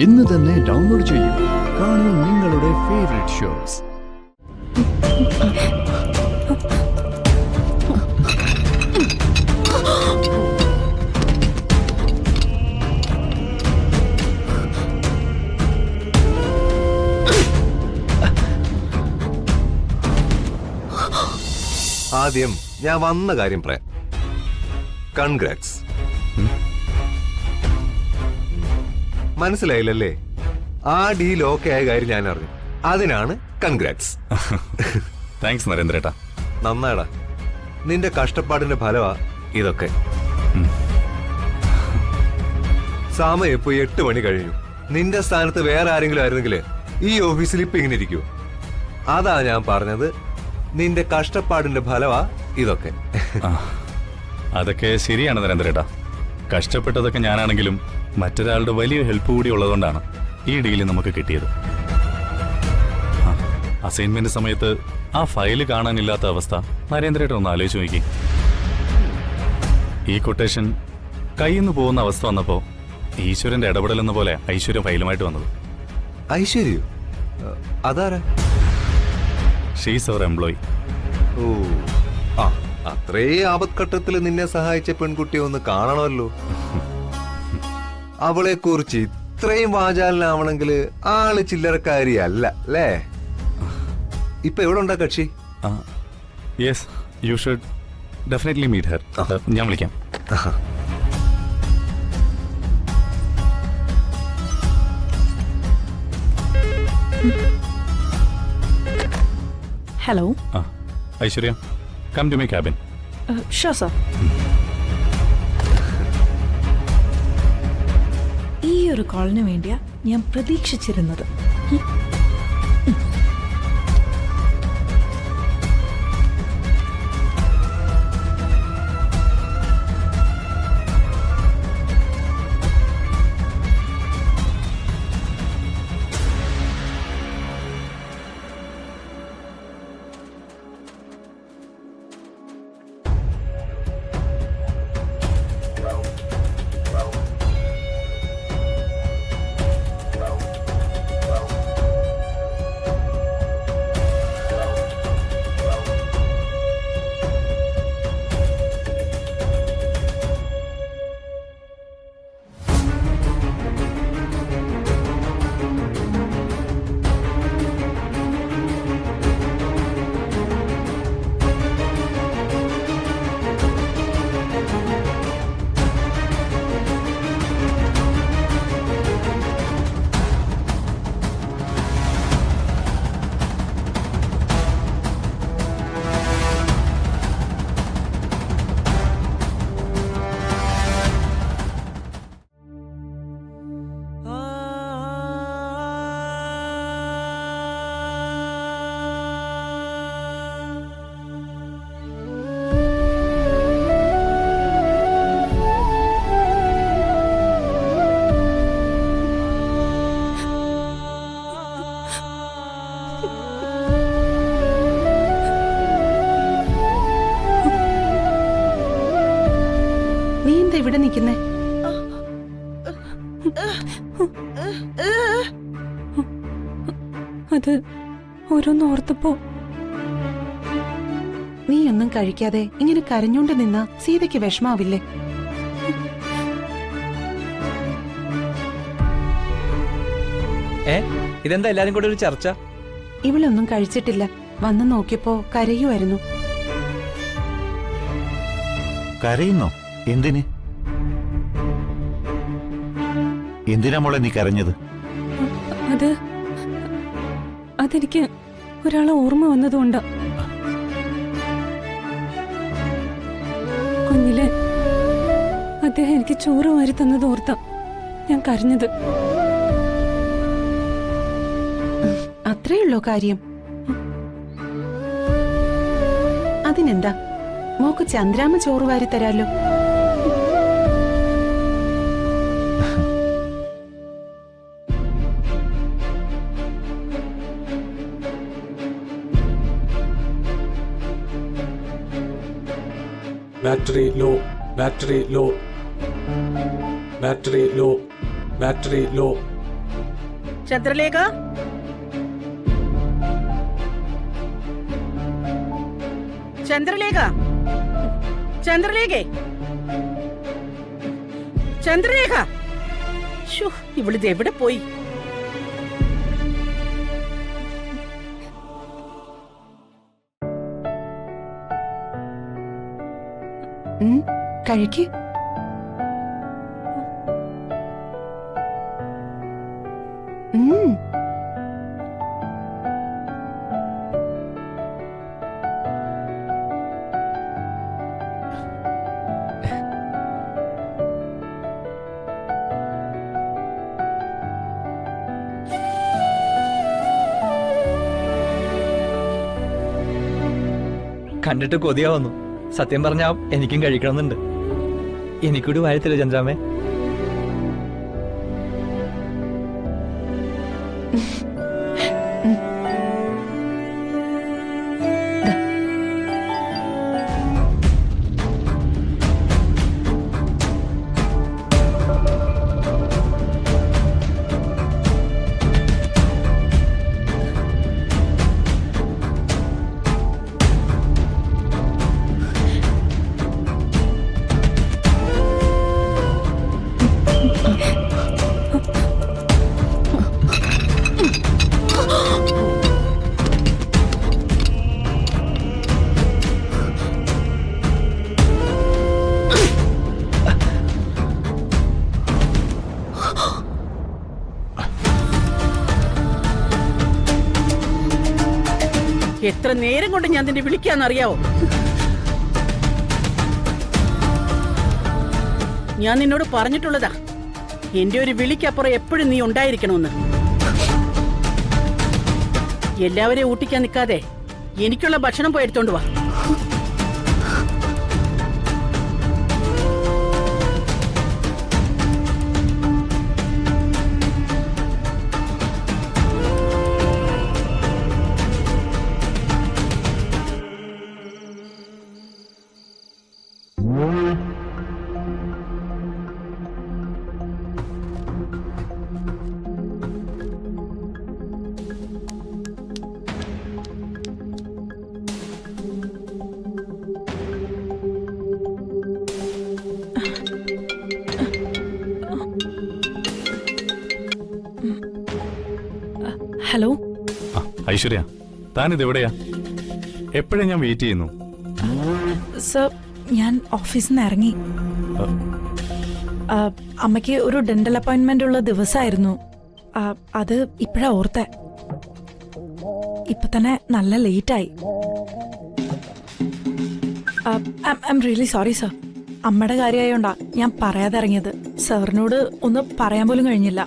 ഇന്ന് തന്നെ ഡൗൺലോഡ് ചെയ്യൂ. കാണൂ നിങ്ങളുടെ ഫേവറേറ്റ് ഷോസ്. ആദ്യം ഞാൻ വന്ന കാര്യം പറയാം. കൺഗ്രാറ്റ്സ്. മനസ്സിലായില്ലല്ലേ? ആ ഡീൽ ഓക്കെ ആയ കാര്യം ഞാൻ അറിഞ്ഞു. അതിനാണ് കൺഗ്രാറ്റ്സ്. താങ്ക്സ് നരേന്ദ്രേട്ടാ. നന്നാടാ. നിന്റെ കഷ്ടപ്പാടിന്റെ ഫലമാ ഇതൊക്കെ. സമയം ഇപ്പൊ 8 മണി കഴിഞ്ഞു. നിന്റെ സ്ഥാനത്ത് വേറെ ആരെങ്കിലും ആയിരുന്നെങ്കിൽ ഈ ഓഫീസിൽ ഇപ്പൊ ഇങ്ങനെ ഇരിക്കൂ. അതാ ഞാൻ പറഞ്ഞത്, നിന്റെ കഷ്ടപ്പാടിന്റെ ഫലമാ ഇതൊക്കെ. അതൊക്കെ ശരിയാണ് നരേന്ദ്രേട്ടാ. കഷ്ടപ്പെട്ടതൊക്കെ ഞാനാണെങ്കിലും മറ്റൊരാളുടെ വലിയ ഹെൽപ്പ് കൂടി ഉള്ളതുകൊണ്ടാണ് ഈ ഡീല് നമുക്ക് കിട്ടിയത്. അസൈൻമെന്റ് സമയത്ത് ആ ഫയല് കാണാനില്ലാത്ത അവസ്ഥ നരേന്ദ്രേട്ടൻ ഒന്ന് ആലോചിച്ച് നോക്കി. ഈ കൊട്ടേഷൻ കയ്യിൽ നിന്ന് പോകുന്ന അവസ്ഥ വന്നപ്പോ ഈശ്വരന്റെ ഇടപെടലെന്ന പോലെ ഐശ്വര്യ ഫയലുമായിട്ട് വന്നത്. ഐശ്വര്യ അതാരാ? ഷീസ് അവർ എംപ്ലോയി. ഓ, ആ അത്രേ ആപത്ഘട്ടത്തിൽ നിന്നെ സഹായിച്ച പെൺകുട്ടിയെ ഒന്ന് കാണണമല്ലോ. അവളെ കുറിച്ച് ഇത്രയും വാചാലനാവണമെങ്കിൽ ആള് ചില്ലറക്കാരിയല്ല അല്ലേ? ഇപ്പൊ എവിടെ ഉണ്ടാ കക്ഷി? Yes, you should definitely meet her. ഞാൻ വിളിക്കാം. Hello. Aishwarya, come to my cabin. Sure sir. ഈ ഒരു കോളിന് വേണ്ടിയാ ഞാൻ പ്രതീക്ഷിച്ചിരുന്നത്. ഇവിടെ നിൽക്കുന്നേ? അത് ഓരോന്ന് ഓർത്തപ്പോ. നീ ഒന്നും കഴിക്കാതെ ഇങ്ങനെ കരഞ്ഞോണ്ട് നിന്ന സീതയ്ക്ക് വിഷമാവില്ലേ? ഇതെന്താ എല്ലാരും കൂടെ ഒരു ചർച്ച? ഇവളൊന്നും കഴിച്ചിട്ടില്ല. വന്ന് നോക്കിയപ്പോ കരയുമായിരുന്നു. കരയുന്നോ? എന്തിന്? എന്തിനാ മോളെ നീ കരഞ്ഞത്? അതെനിക്ക് ഒരാളെ ഓർമ്മ വന്നതുകൊണ്ടാ. കുഞ്ഞിലെ അദ്ദേഹം എനിക്ക് ചോറ് വാരി തന്നത് ഓർത്താ ഞാൻ കരഞ്ഞത്. അത്രയുള്ളോ കാര്യം? അതിനെന്താ, മോക്ക് ചന്ദ്രാമ്മ ചോറ് വാരി തരാലോ. Battery low, battery low, battery low, battery low, ചന്ദ്രലേഖ, ചന്ദ്രലേഖ, ചന്ദ്രലേഖേ, ചന്ദ്രലേഖ. ശ്ശോ, ഇവളിത് എവിടെ പോയി? കഴിക്ക്. കണ്ടിട്ട് കൊതിയാവുന്നു. സത്യം പറഞ്ഞാ എനിക്കും കഴിക്കണമെന്നുണ്ട്. എനിക്കൂടി വാഴത്തില്ല ചന്ദ്രാമേ. എത്ര നേരം കൊണ്ട് ഞാൻ നിന്നെ വിളിക്കാന്നറിയാവോ? ഞാൻ നിന്നോട് പറഞ്ഞിട്ടുള്ളതാ, എന്റെ ഒരു വിളിക്കപ്പുറം എപ്പോഴും നീ ഉണ്ടായിരിക്കണമെന്ന്. എല്ലാവരെയും ഊട്ടിക്കാൻ നിൽക്കാതെ എനിക്കുള്ള ഭക്ഷണം പോയി എടുത്തോണ്ട് വാ. ഹലോ. ഐശ്വര്യ, താനിത് എവിടെയാ? എപ്പോഴാ ഞാൻ വെയിറ്റ് ചെയ്യുന്നു. സർ, ഞാൻ ഓഫീസിൽ നിന്ന് ഇറങ്ങി. അമ്മയ്ക്ക് ഒരു ഡെന്റൽ അപ്പോയിന്റ്മെന്റ് ഉള്ള ദിവസമായിരുന്നു. അത് ഇപ്പഴാ ഓർത്തെ. ഇപ്പൊ തന്നെ നല്ല ലേറ്റായി. I am really sorry sir. അമ്മയുടെ കാര്യമായോണ്ടാ ഞാൻ പറയാതെ ഇറങ്ങിയത്. സാറിനോട് ഒന്ന് പറയാൻ പോലും കഴിഞ്ഞില്ല.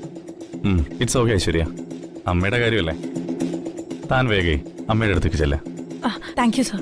ഇറ്റ്സ് ഓക്കെ ഐശ്വര്യ, അമ്മയുടെ കാര്യമല്ലേ. താൻ വേഗേ അമ്മയുടെ അടുത്തേക്ക് ചെല്ലേ. Thank you sir.